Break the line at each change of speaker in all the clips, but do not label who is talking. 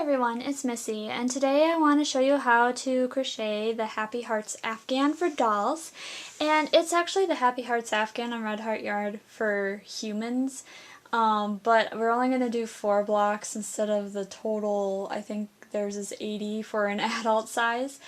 everyone, it's Missy, and today I want to show you how to crochet the Happy Hearts Afghan for dolls. And it's actually the Happy Hearts Afghan on Red Heart Yard for humans, but we're only going to do 4 blocks instead of the total. I think theirs is 80 for an adult size.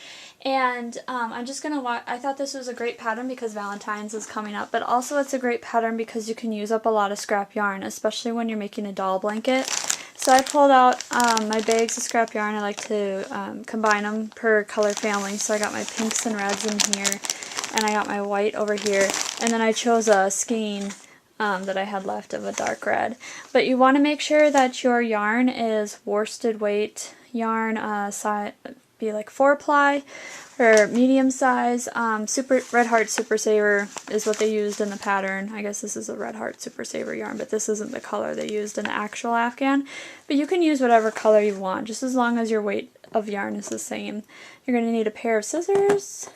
And I'm just going to I thought this was a great pattern because Valentine's is coming up, but also it's a great pattern because you can use up a lot of scrap yarn, especially when you're making a doll blanket. So I pulled out my bags of scrap yarn. I like to combine them per color family. So I got my pinks and reds in here, and I got my white over here, and then I chose a skein that I had left of a dark red. But you want to make sure that your yarn is worsted weight yarn, be like 4-ply or medium size. Red Heart Super Saver is what they used in the pattern. I guess this is a Red Heart Super Saver yarn, but this isn't the color they used in the actual Afghan. But you can use whatever color you want, just as long as your weight of yarn is the same. You're going to need a pair of scissors,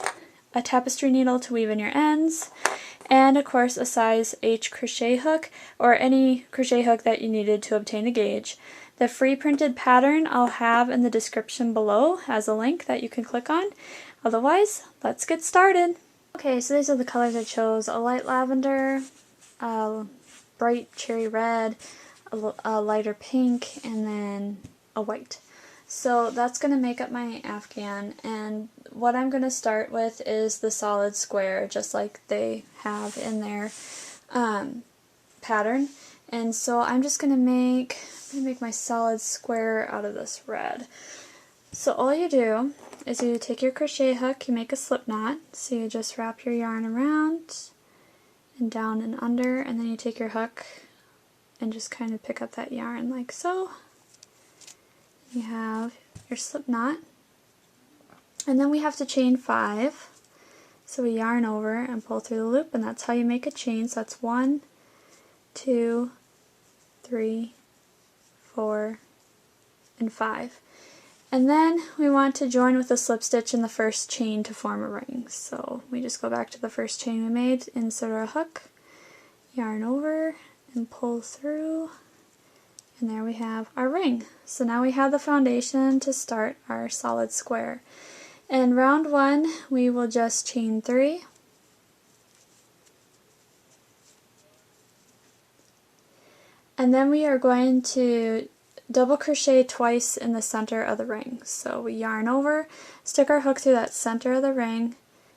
a tapestry needle to weave in your ends, and of course a size H crochet hook, or any crochet hook that you needed to obtain a gauge. The free printed pattern I'll have in the description below as a link that you can click on. Otherwise, let's get started. Okay, so these are the colors I chose: a light lavender, a bright cherry red, a lighter pink, and then a white. So that's going to make up my Afghan, and what I'm going to start with is the solid square, just like they have in their pattern. And so I'm just going to make my solid square out of this red. So all you do is you take your crochet hook, you make a slip knot, so you just wrap your yarn around and down and under, and then you take your hook and just kind of pick up that yarn like so. You have your slip knot, and then we have to chain 5. So we yarn over and pull through the loop, and that's how you make a chain. So that's 1, 2, 3, 4, and 5. And then we want to join with a slip stitch in the first chain to form a ring. So we just go back to the first chain we made, insert our hook, yarn over, and pull through, and there we have our ring. So now we have the foundation to start our solid square. In round 1, we will just chain 3, and then we are going to double crochet twice in the center of the ring. So we yarn over, stick our hook through that center of the ring,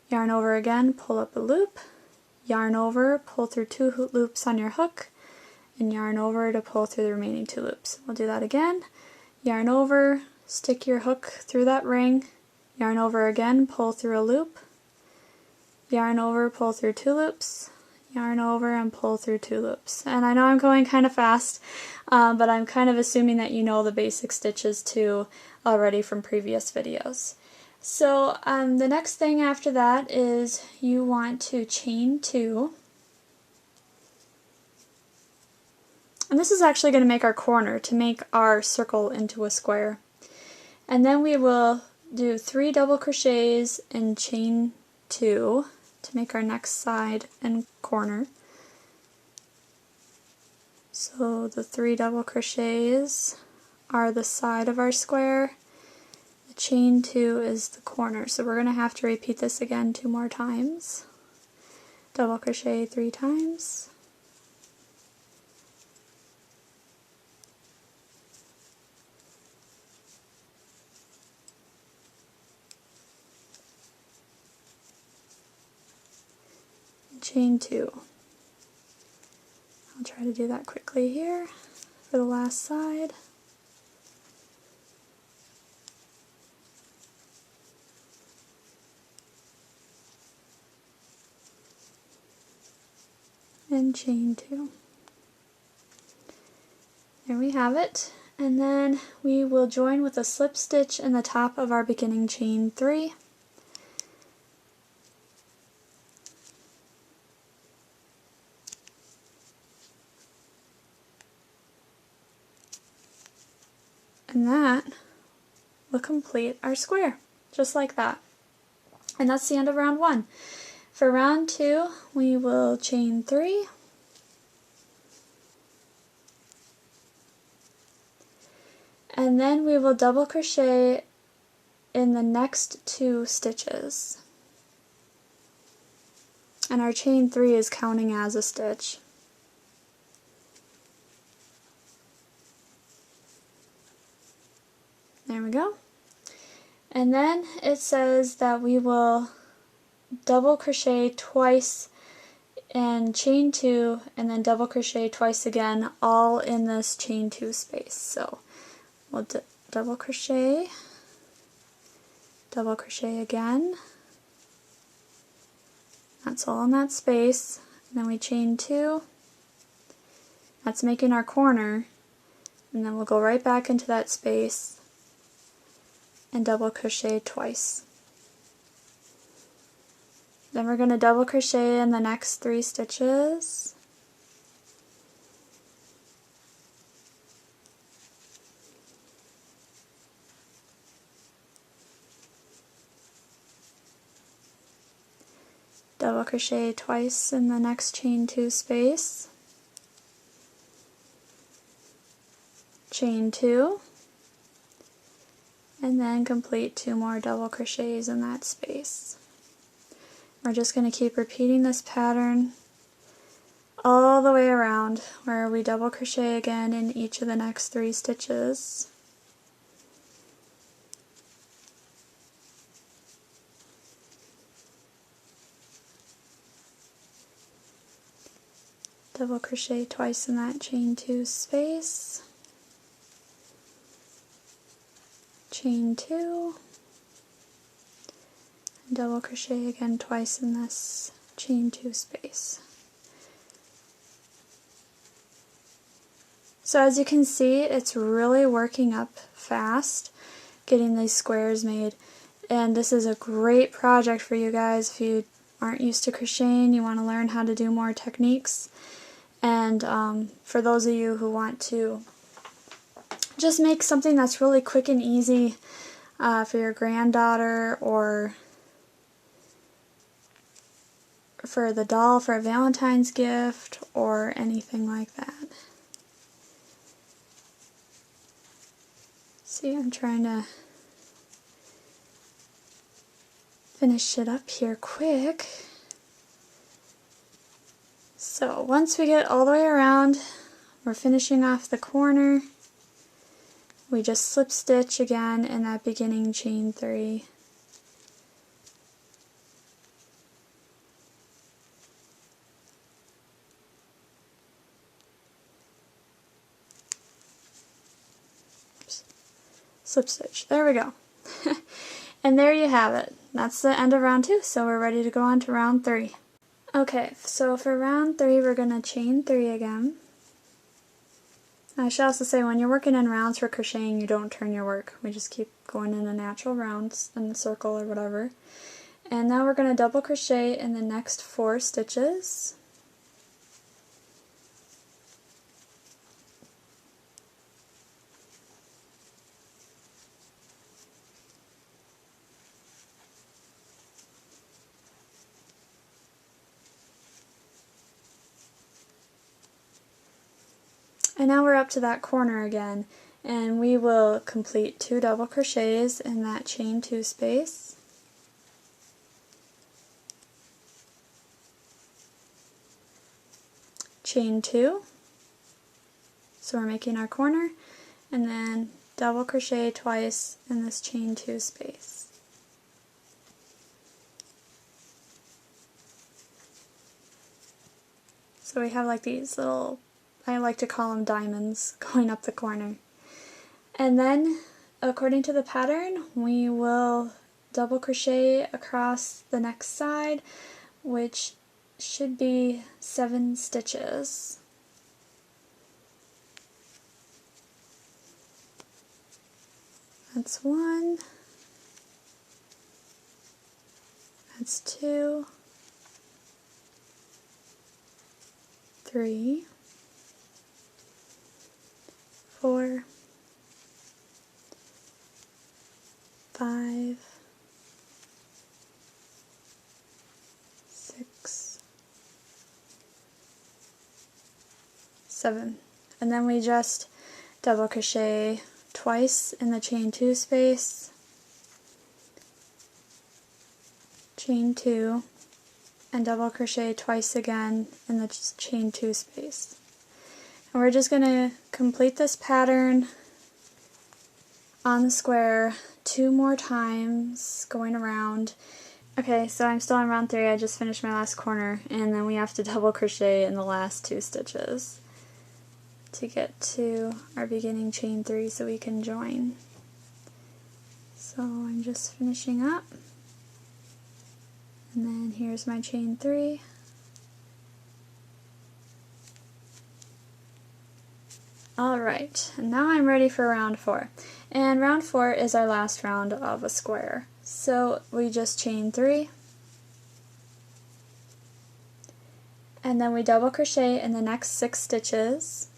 yarn over again, pull up a loop, yarn over, pull through 2 loops on your hook, and yarn over to pull through the remaining 2 loops. We'll do that again. Yarn over, stick your hook through that ring, yarn over again, pull through a loop, yarn over, pull through 2 loops, yarn over, and pull through 2 loops. And I know I'm going kind of fast, but I'm kind of assuming that you know the basic stitches too already from previous videos. So the next thing after that is you want to chain 2. And this is actually going to make our corner to make our circle into a square. And then we will do 3 double crochets and chain 2 to make our next side and corner. So the 3 double crochets are the side of our square. The chain 2 is the corner. So we're going to have to repeat this again 2 more times. Double crochet 3 times. Chain 2. I'll try to do that quickly here for the last side. And chain 2. There we have it. And then we will join with a slip stitch in the top of our beginning chain 3. And that will complete our square, just like that. And that's the end of round 1. For round 2, we will chain 3, And then we will double crochet in the next 2 stitches. And our chain 3 is counting as a stitch. There we go. And then it says that we will double crochet twice and chain 2 and then double crochet twice again, all in this chain 2 space. So we'll double crochet again. That's all in that space. And then we chain 2. That's making our corner. And then we'll go right back into that space and double crochet twice. Then we're going to double crochet in the next 3 stitches. Double crochet twice in the next chain 2 space. Chain 2. And then complete 2 more double crochets in that space. We're just going to keep repeating this pattern all the way around, where we double crochet again in each of the next 3 stitches. Double crochet twice in that chain 2 space. Chain 2. Double crochet again twice in this chain 2 space. So as you can see, it's really working up fast getting these squares made, and this is a great project for you guys if you aren't used to crocheting, you want to learn how to do more techniques, and for those of you who want to just make something that's really quick and easy for your granddaughter or for the doll for a Valentine's gift or anything like that. See, I'm trying to finish it up here quick. So once we get all the way around, we're finishing off the corner. We just slip stitch again in that beginning chain 3. Slip stitch. There we go. And there you have it. That's the end of round 2, so we're ready to go on to round 3. Okay, so for round 3 we're going to chain 3 again. I should also say, when you're working in rounds for crocheting, you don't turn your work. We just keep going in the natural rounds in the circle or whatever. And now we're going to double crochet in the next 4 stitches. And now we're up to that corner again, and we will complete 2 double crochets in that chain 2 space. Chain 2, so we're making our corner, and then double crochet twice in this chain 2 space. So we have like these little, I like to call them diamonds, going up the corner. And then, according to the pattern, we will double crochet across the next side, which should be 7 stitches. That's 1. That's 2. 3. 4, 5, 6, 7. And then we just double crochet twice in the chain 2 space, chain 2, and double crochet twice again in the chain 2 space. And we're just going to complete this pattern on the square 2 more times going around. Okay, so I'm still on round 3. I just finished my last corner, and then we have to double crochet in the last 2 stitches to get to our beginning chain 3 so we can join. So I'm just finishing up, and then here's my chain 3. Alright, and now I'm ready for round 4. And round 4 is our last round of a square. So we just chain 3, and then we double crochet in the next 6 stitches.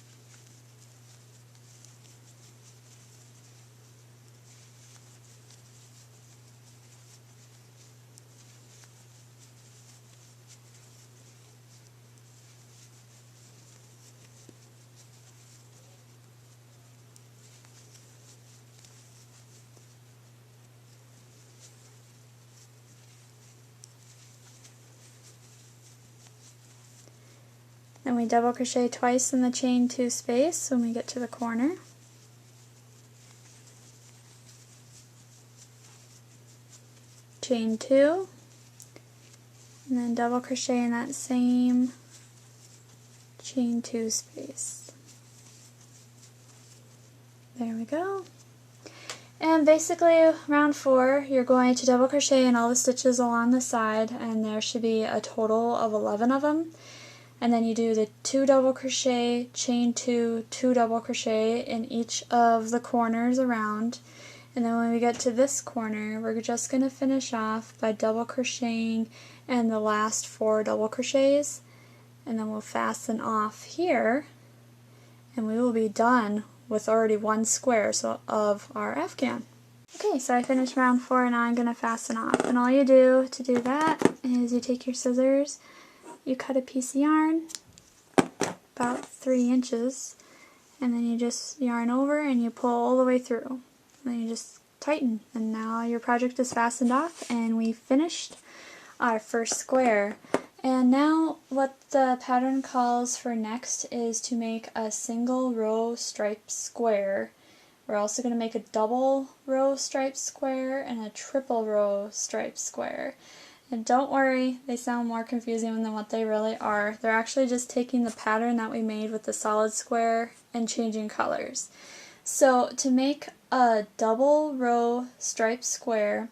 Then we double crochet twice in the chain 2 space when we get to the corner. Chain 2, and then double crochet in that same chain 2 space. There we go. And basically round 4 you're going to double crochet in all the stitches along the side, and there should be a total of 11 of them. And then you do the 2 double crochet, chain 2, 2 double crochet in each of the corners around. And then when we get to this corner, we're just going to finish off by double crocheting in the last 4 double crochets, and then we'll fasten off here, and we will be done with already 1 square of our Afghan. Okay, so I finished round 4, and now I'm going to fasten off. And all you do to do that is you take your scissors, you cut a piece of yarn about 3 inches, and then you just yarn over and you pull all the way through. And then you just tighten, and now your project is fastened off, and we finished our first square. And now what the pattern calls for next is to make a single row striped square. We're also going to make a double row striped square and a triple row striped square. And don't worry, they sound more confusing than what they really are. They're actually just taking the pattern that we made with the solid square and changing colors. So to make a double row striped square,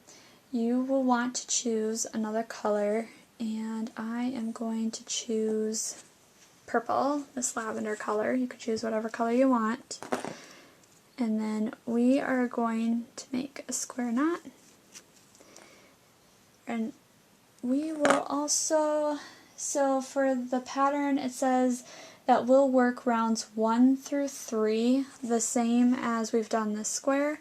you will want to choose another color, and I am going to choose purple, this lavender color. You could choose whatever color you want. And then we are going to make a square knot. And we will also, so for the pattern it says that we'll work rounds 1 through 3 the same as we've done this square,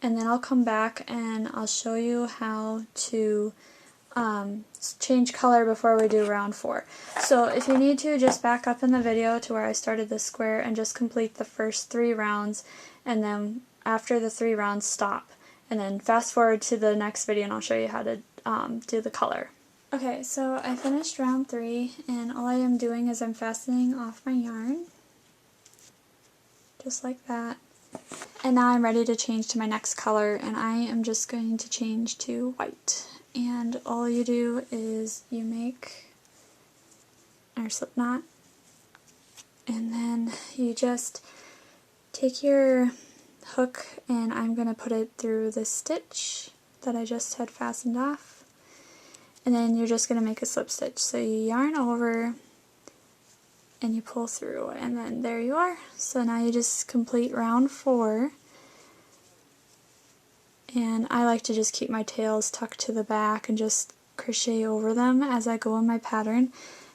and then I'll come back and I'll show you how to change color before we do round 4. So if you need to, just back up in the video to where I started this square and just complete the first 3 rounds, and then after the 3 rounds stop, and then fast forward to the next video and I'll show you how to do the color. Okay, so I finished round 3, and all I am doing is I'm fastening off my yarn, just like that. And now I'm ready to change to my next color, and I am just going to change to white. And all you do is you make our slip knot, and then you just take your hook, and I'm going to put it through this stitch that I just had fastened off. And then you're just going to make a slip stitch. So you yarn over and you pull through, and then there you are. So now you just complete round 4. And I like to just keep my tails tucked to the back and just crochet over them as I go in my pattern,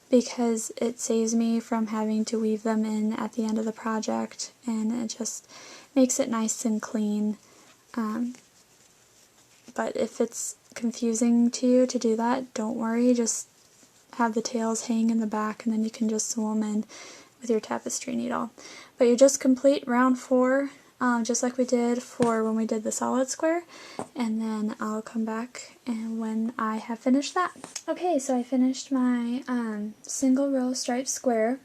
because it saves me from having to weave them in at the end of the project, and it just makes it nice and clean. But if it's confusing to you to do that, don't worry, just have the tails hang in the back, and then you can just sew them in with your tapestry needle. But you just complete round 4 just like we did for when we did the solid square, and then I'll come back and when I have finished that. Okay, so I finished my single row striped square,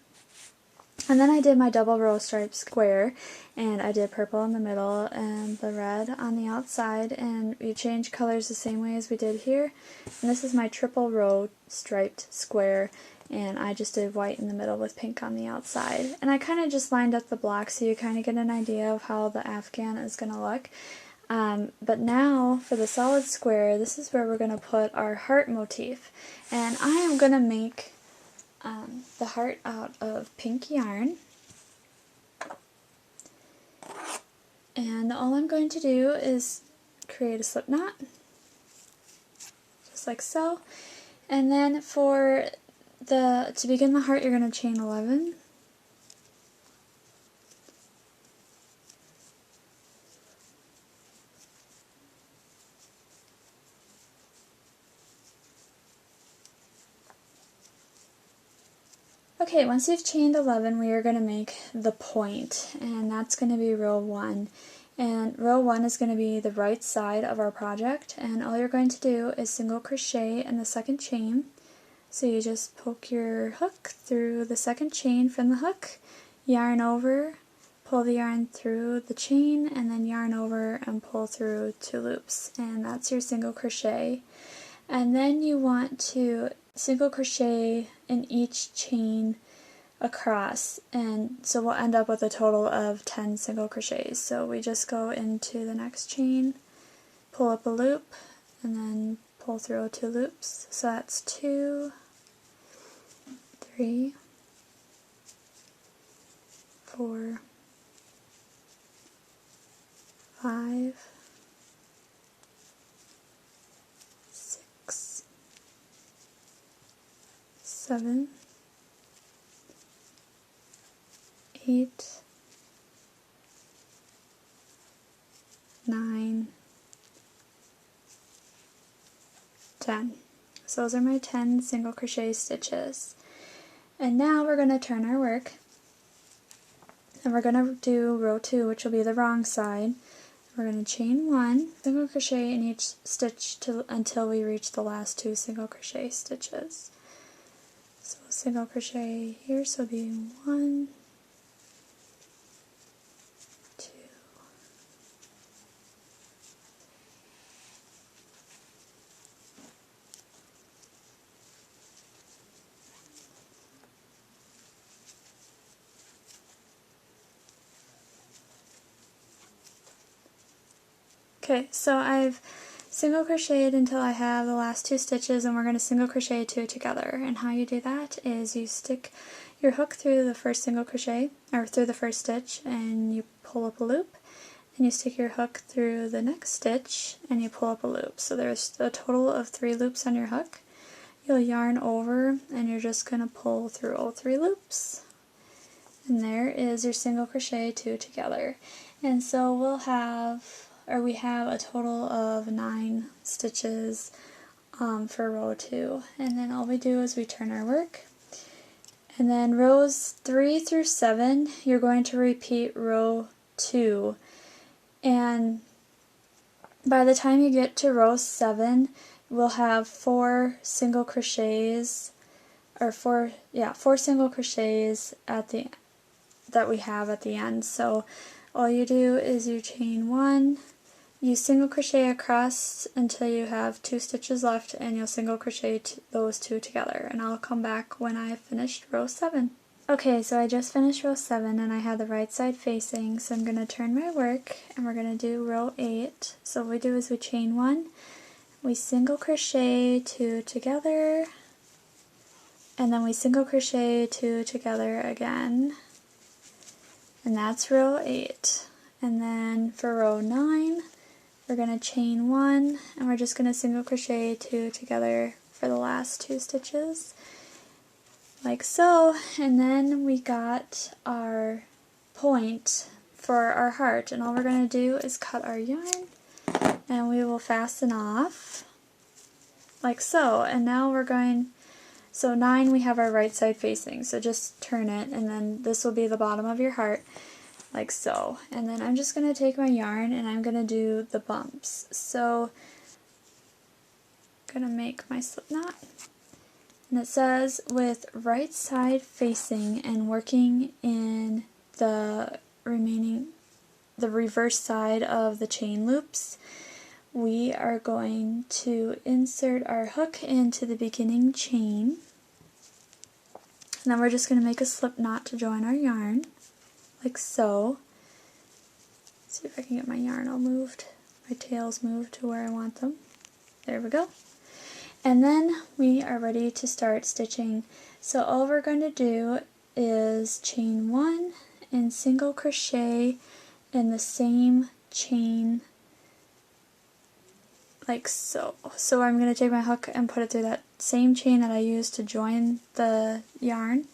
and then I did my double row striped square, and I did purple in the middle and the red on the outside, and we changed colors the same way as we did here. And this is my triple row striped square, and I just did white in the middle with pink on the outside. And I kind of just lined up the blocks so you kind of get an idea of how the Afghan is going to look. But now for the solid square, this is where we're going to put our heart motif. And I am going to make the heart out of pink yarn. And all I'm going to do is create a slip knot, just like so. And then for to begin the heart, you're going to chain 11. Okay, once you've chained 11, we are going to make the point, and that's going to be row 1. And row 1 is going to be the right side of our project, and all you're going to do is single crochet in the second chain. So you just poke your hook through the second chain from the hook, yarn over, pull the yarn through the chain, and then yarn over and pull through 2 loops, and that's your single crochet. And then you want to single crochet in each chain across, and so we'll end up with a total of 10 single crochets. So we just go into the next chain, pull up a loop, and then pull through 2 loops. So that's 2, 3, 4, 5, 6, 7, 8, 9, 10. So those are my 10 single crochet stitches. And now we're going to turn our work, and we're going to do row 2, which will be the wrong side. We're going to chain 1, single crochet in each stitch until we reach the last 2 single crochet stitches. So single crochet here, so it'll be 1, 2, okay, so I've single crocheted until I have the last 2 stitches, and we're going to single crochet 2 together. And how you do that is you stick your hook through the first single crochet, or through the first stitch, and you pull up a loop, and you stick your hook through the next stitch and you pull up a loop. So there's a total of 3 loops on your hook. You'll yarn over, and you're just going to pull through all 3 loops. And there is your single crochet 2 together. And so we have a total of 9 stitches for row 2. And then all we do is we turn our work. And then rows 3 through 7, you're going to repeat row 2. And by the time you get to row 7, we'll have 4 single crochets, or 4 single crochets that we have at the end. So all you do is you chain 1, you single crochet across until you have 2 stitches left, and you'll single crochet those 2 together. And I'll come back when I have finished row 7. Okay, so I just finished row 7 and I had the right side facing, so I'm going to turn my work and we're going to do row 8. So what we do is we chain 1, we single crochet 2 together, and then we single crochet 2 together again. And that's row 8. And then for row 9, we're going to chain 1, and we're just going to single crochet 2 together for the last 2 stitches, like so. And then we got our point for our heart, and all we're going to do is cut our yarn, and we will fasten off, like so. And now we're going, so 9 we have our right side facing, so just turn it, and then this will be the bottom of your heart. like so. And then I'm just going to take my yarn and I'm going to do the bumps. So I'm going to make my slip knot. And it says, with right side facing and working in the reverse side of the chain loops, we are going to insert our hook into the beginning chain. And then we're just going to make a slip knot to join our yarn, like so. Let's see if I can get my yarn all moved, my tails moved to where I want them. There we go. And then we are ready to start stitching. So all we're going to do is chain 1 and single crochet in the same chain, like so. So I'm going to take my hook and put it through that same chain that I used to join the yarn.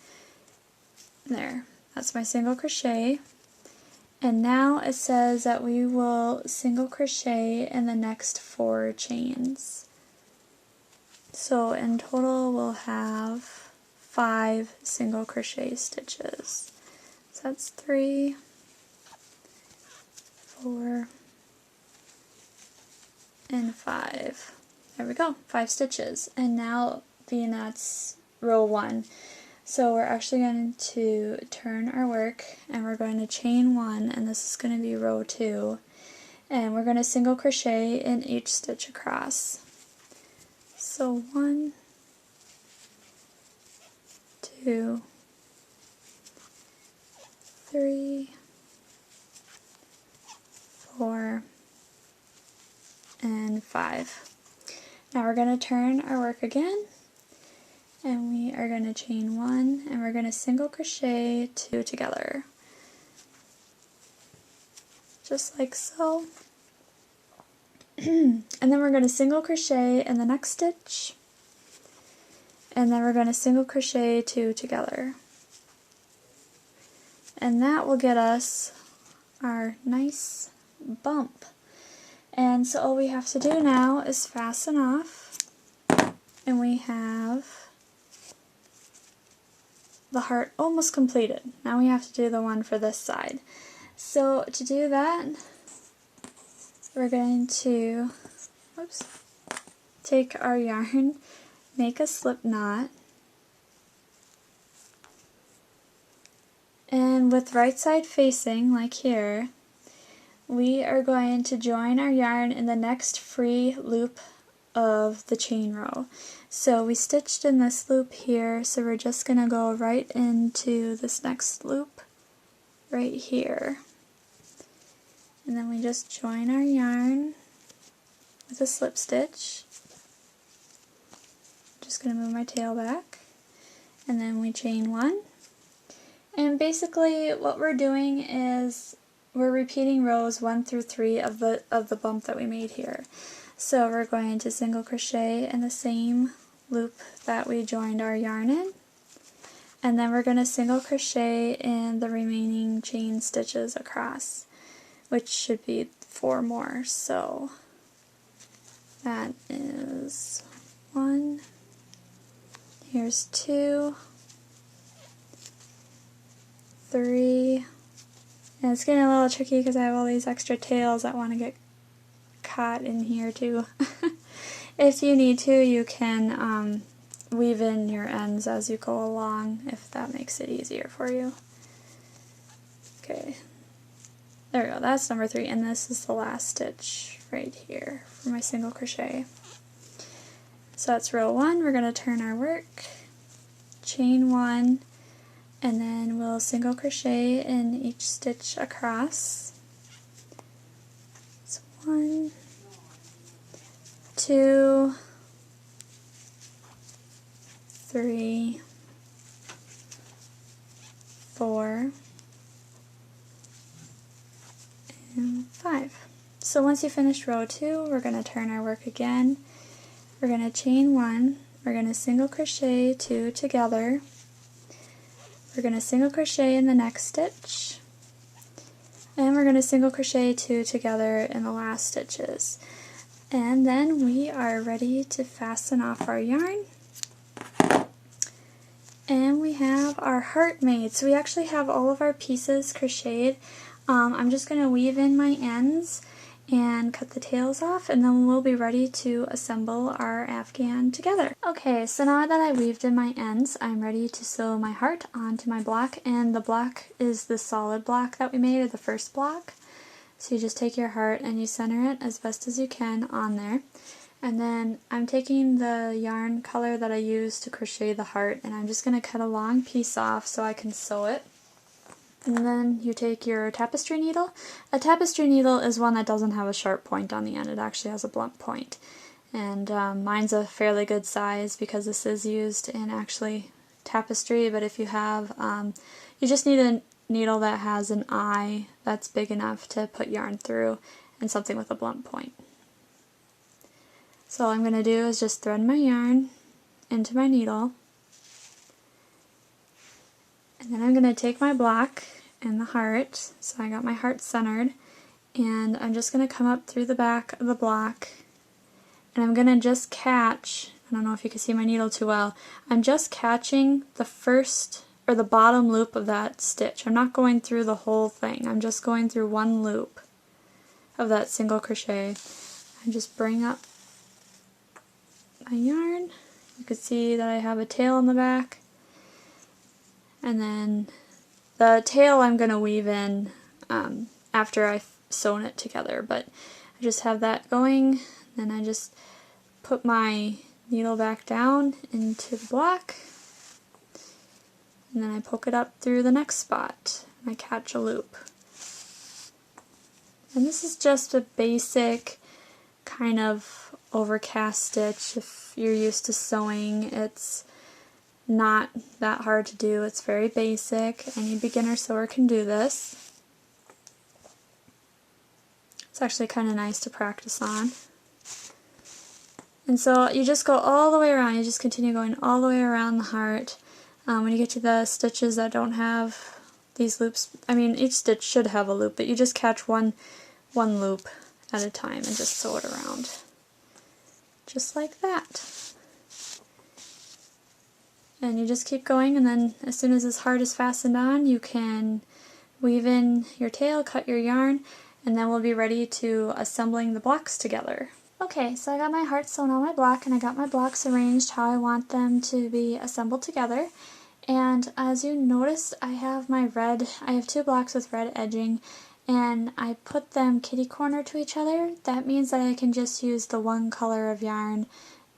There, that's my single crochet. And now it says that we will single crochet in the next 4 chains. So in total we'll have 5 single crochet stitches. So that's 3, 4, and 5. There we go, 5 stitches. And now being that's row 1. So we're actually going to turn our work and we're going to chain 1, and this is going to be row 2. And we're going to single crochet in each stitch across. So 1, 2, 3, 4, and 5. Now we're going to turn our work again, and we are going to chain 1, and we're going to single crochet 2 together, just like so. And then we're going to single crochet in the next stitch, and then we're going to single crochet 2 together, and that will get us our nice bump. And so all we have to do now is fasten off, and we have the heart almost completed. Now we have to do the one for this side. So to do that, we're going to take our yarn, make a slip knot, and with right side facing, like here, we are going to join our yarn in the next free loop of the chain row. So we stitched in this loop here, so we're just going to go right into this next loop right here. And then we just join our yarn with a slip stitch. Just going to move my tail back, and then we chain 1. And basically what we're doing is we're repeating rows 1 through 3 of the bump that we made here. So we're going to single crochet in the same loop that we joined our yarn in, and then we're going to single crochet in the remaining chain stitches across, which should be 4 more. So that is 1, here's 2, 3, and it's getting a little tricky because I have all these extra tails that want to get caught in here too. If you need to, you can weave in your ends as you go along, if that makes it easier for you. Okay, there we go, that's number 3, and this is the last stitch right here for my single crochet. So that's row 1, we're going to turn our work, chain 1, and then we'll single crochet in each stitch across. It's 1, 2, 3, 4, and 5. So once you finish row 2, we're going to turn our work again. We're going to chain 1, we're going to single crochet 2 together, we're going to single crochet in the next stitch, and we're going to single crochet 2 together in the last stitches. And then we are ready to fasten off our yarn. And we have our heart made. So we actually have all of our pieces crocheted I'm just going to weave in my ends and cut the tails off, and then we'll be ready to assemble our Afghan together. Okay, so now that I weaved in my ends, I'm ready to sew my heart onto my block, and the block is the solid block that we made, or the first block. So you just take your heart and you center it as best as you can on there. And then I'm taking the yarn color that I used to crochet the heart, and I'm just going to cut a long piece off so I can sew it. And then you take your tapestry needle. A tapestry needle is one that doesn't have a sharp point on the end. It actually has a blunt point. And mine's a fairly good size because this is used in actually tapestry, but if you have, you just need a needle that has an eye that's big enough to put yarn through, and something with a blunt point. So all I'm going to do is just thread my yarn into my needle. And then I'm going to take my block and the heart, so I got my heart centered, and I'm just going to come up through the back of the block, and I'm going to just catch, I don't know if you can see my needle too well, I'm just catching the first, or the bottom loop of that stitch. I'm not going through the whole thing, I'm just going through one loop of that single crochet. I just bring up my yarn, you can see that I have a tail on the back. And then the tail I'm going to weave in after I've sewn it together, but I just have that going, then I just put my needle back down into the block, and then I poke it up through the next spot, and I catch a loop. And this is just a basic kind of overcast stitch. If you're used to sewing, it's not that hard to do. It's very basic. Any beginner sewer can do this. It's actually kind of nice to practice on. And so you just go all the way around. You just continue going all the way around the heart. When you get to the stitches that don't have these loops, I mean each stitch should have a loop, but you just catch one loop at a time and just sew it around. Just like that. And you just keep going, and then as soon as this heart is fastened on, you can weave in your tail, cut your yarn, and then we'll be ready to assembling the blocks together. Okay, so I got my heart sewn on my block, and I got my blocks arranged how I want them to be assembled together. And as you noticed, I have two blocks with red edging, and I put them kitty corner to each other. That means that I can just use the one color of yarn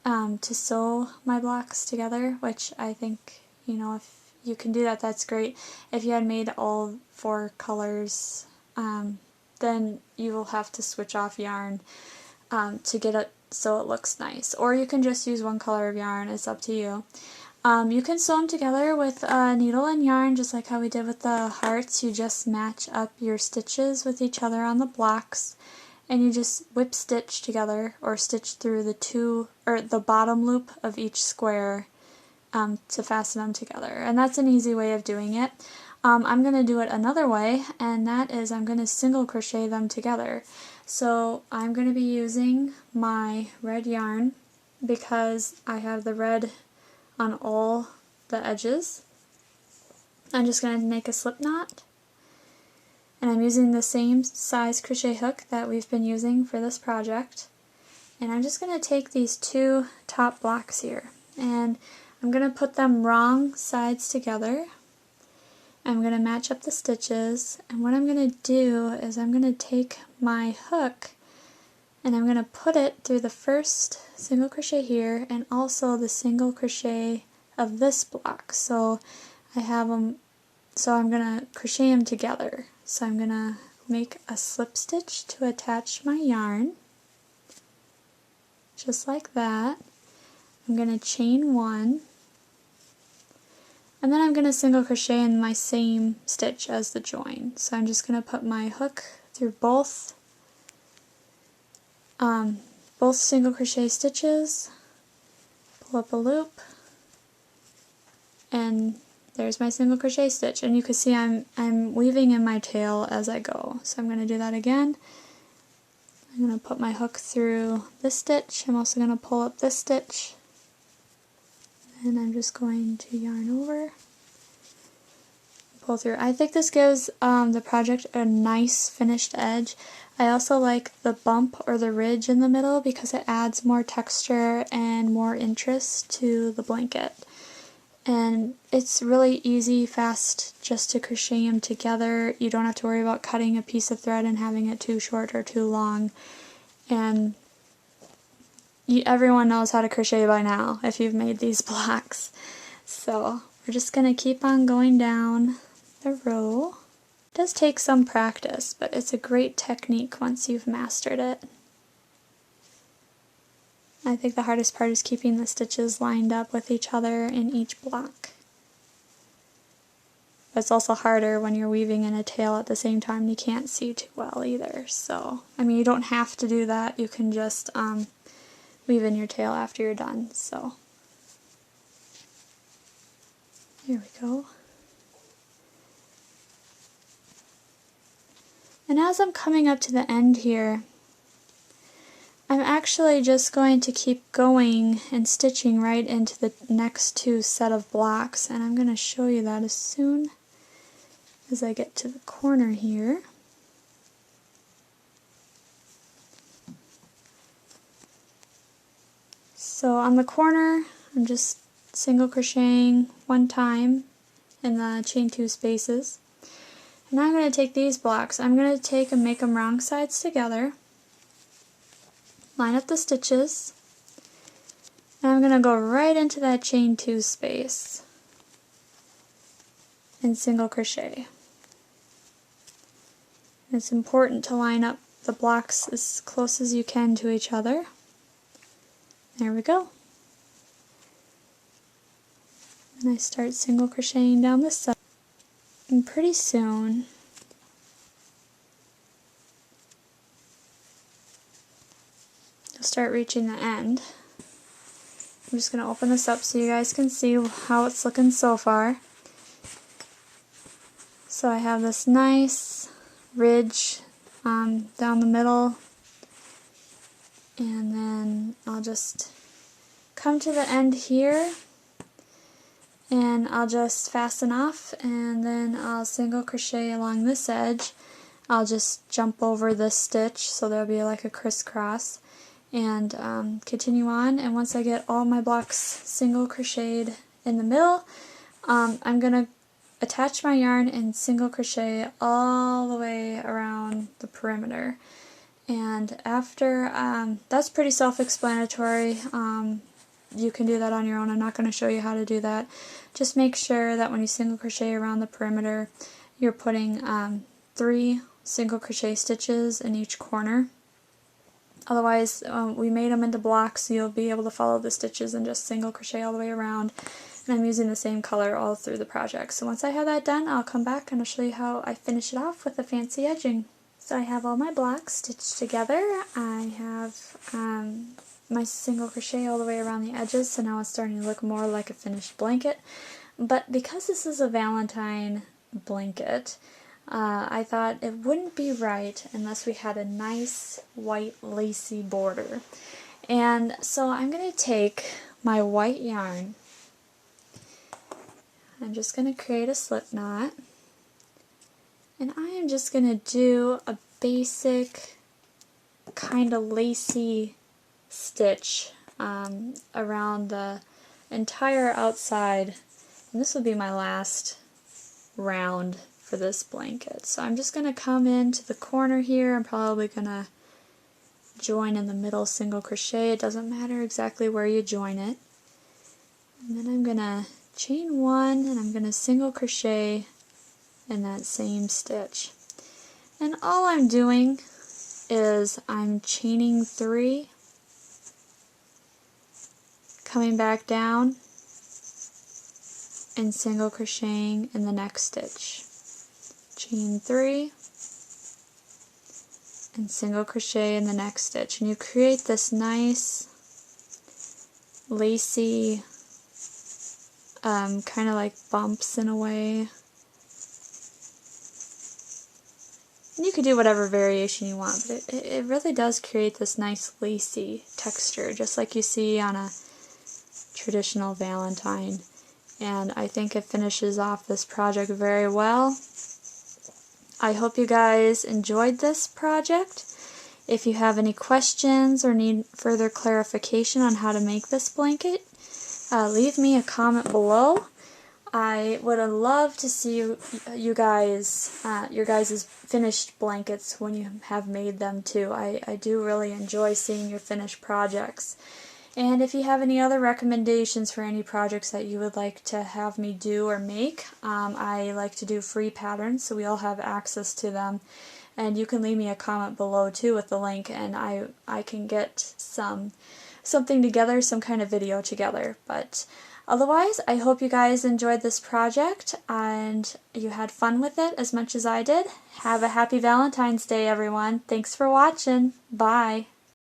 to sew my blocks together, which I think, you know, if you can do that, that's great. If you had made all 4 colors, then you will have to switch off yarn to get it so it looks nice. Or you can just use one color of yarn, it's up to you. You can sew them together with needle and yarn, just like how we did with the hearts. You just match up your stitches with each other on the blocks, and you just whip stitch together, or stitch through the bottom loop of each square to fasten them together. And that's an easy way of doing it. I'm going to do it another way, and that is I'm going to single crochet them together. So I'm going to be using my red yarn because I have the red on all the edges. I'm just going to make a slip knot. And I'm using the same size crochet hook that we've been using for this project. And I'm just going to take these 2 top blocks here, and I'm going to put them wrong sides together. I'm going to match up the stitches, and what I'm going to do is I'm going to take my hook and I'm going to put it through the first single crochet here, and also the single crochet of this block. So I have them, so I'm going to crochet them together. So I'm going to make a slip stitch to attach my yarn, just like that. I'm going to chain 1, and then I'm going to single crochet in my same stitch as the join. So I'm just going to put my hook through both single crochet stitches, pull up a loop, and there's my single crochet stitch. And you can see I'm weaving in my tail as I go. So I'm going to do that again. I'm going to put my hook through this stitch. I'm also going to pull up this stitch, and I'm just going to yarn over, pull through. I think this gives the project a nice finished edge. I also like the bump or the ridge in the middle because it adds more texture and more interest to the blanket. And it's really easy, fast, just to crochet them together. You don't have to worry about cutting a piece of thread and having it too short or too long. And everyone knows how to crochet by now if you've made these blocks. So we're just going to keep on going down the row. It does take some practice, but it's a great technique once you've mastered it. I think the hardest part is keeping the stitches lined up with each other in each block. But it's also harder when you're weaving in a tail at the same time and you can't see too well either. So, I mean, you don't have to do that. You can just weave in your tail after you're done. So, here we go. And as I'm coming up to the end here, I'm actually just going to keep going and stitching right into the next two set of blocks, and I'm going to show you that as soon as I get to the corner here. So on the corner, I'm just single crocheting one time in the chain 2 spaces. And now I'm going to take these blocks, I'm going to take and make them wrong sides together. Line up the stitches, and I'm going to go right into that chain 2 space and single crochet. It's important to line up the blocks as close as you can to each other. There we go. And I start single crocheting down this side, and pretty soon start reaching the end. I'm just going to open this up so you guys can see how it's looking so far. So I have this nice ridge down the middle, and then I'll just come to the end here and I'll just fasten off, and then I'll single crochet along this edge. I'll just jump over this stitch so there'll be like a crisscross, and continue on. And once I get all my blocks single crocheted in the middle, I'm going to attach my yarn and single crochet all the way around the perimeter. And after, that's pretty self-explanatory. You can do that on your own. I'm not going to show you how to do that. Just make sure that when you single crochet around the perimeter, you're putting 3 single crochet stitches in each corner. Otherwise, we made them into blocks, so you'll be able to follow the stitches and just single crochet all the way around. And I'm using the same color all through the project. So once I have that done, I'll come back and I'll show you how I finish it off with the fancy edging. So I have all my blocks stitched together. I have my single crochet all the way around the edges, so now it's starting to look more like a finished blanket. But because this is a Valentine blanket, I thought it wouldn't be right unless we had a nice white lacy border. And so I'm going to take my white yarn, I'm just going to create a slip knot, and I am just going to do a basic kind of lacy stitch around the entire outside, and this will be my last round for this blanket. So I'm just going to come into the corner here. I'm probably going to join in the middle single crochet. It doesn't matter exactly where you join it. And then I'm going to chain 1 and I'm going to single crochet in that same stitch. And all I'm doing is I'm chaining 3, coming back down, and single crocheting in the next stitch. Chain 3 and single crochet in the next stitch, and you create this nice lacy kind of like bumps in a way. And you could do whatever variation you want, but it really does create this nice lacy texture, just like you see on a traditional Valentine. and I think it finishes off this project very well. I hope you guys enjoyed this project. If you have any questions or need further clarification on how to make this blanket, leave me a comment below. I would love to see you guys, your guys' finished blankets when you have made them too. I do really enjoy seeing your finished projects. And if you have any other recommendations for any projects that you would like to have me do or make, I like to do free patterns, so we all have access to them. And you can leave me a comment below too with the link, and I can get something together, some kind of video together. But otherwise, I hope you guys enjoyed this project and you had fun with it as much as I did. Have a happy Valentine's Day, everyone. Thanks for watching. Bye.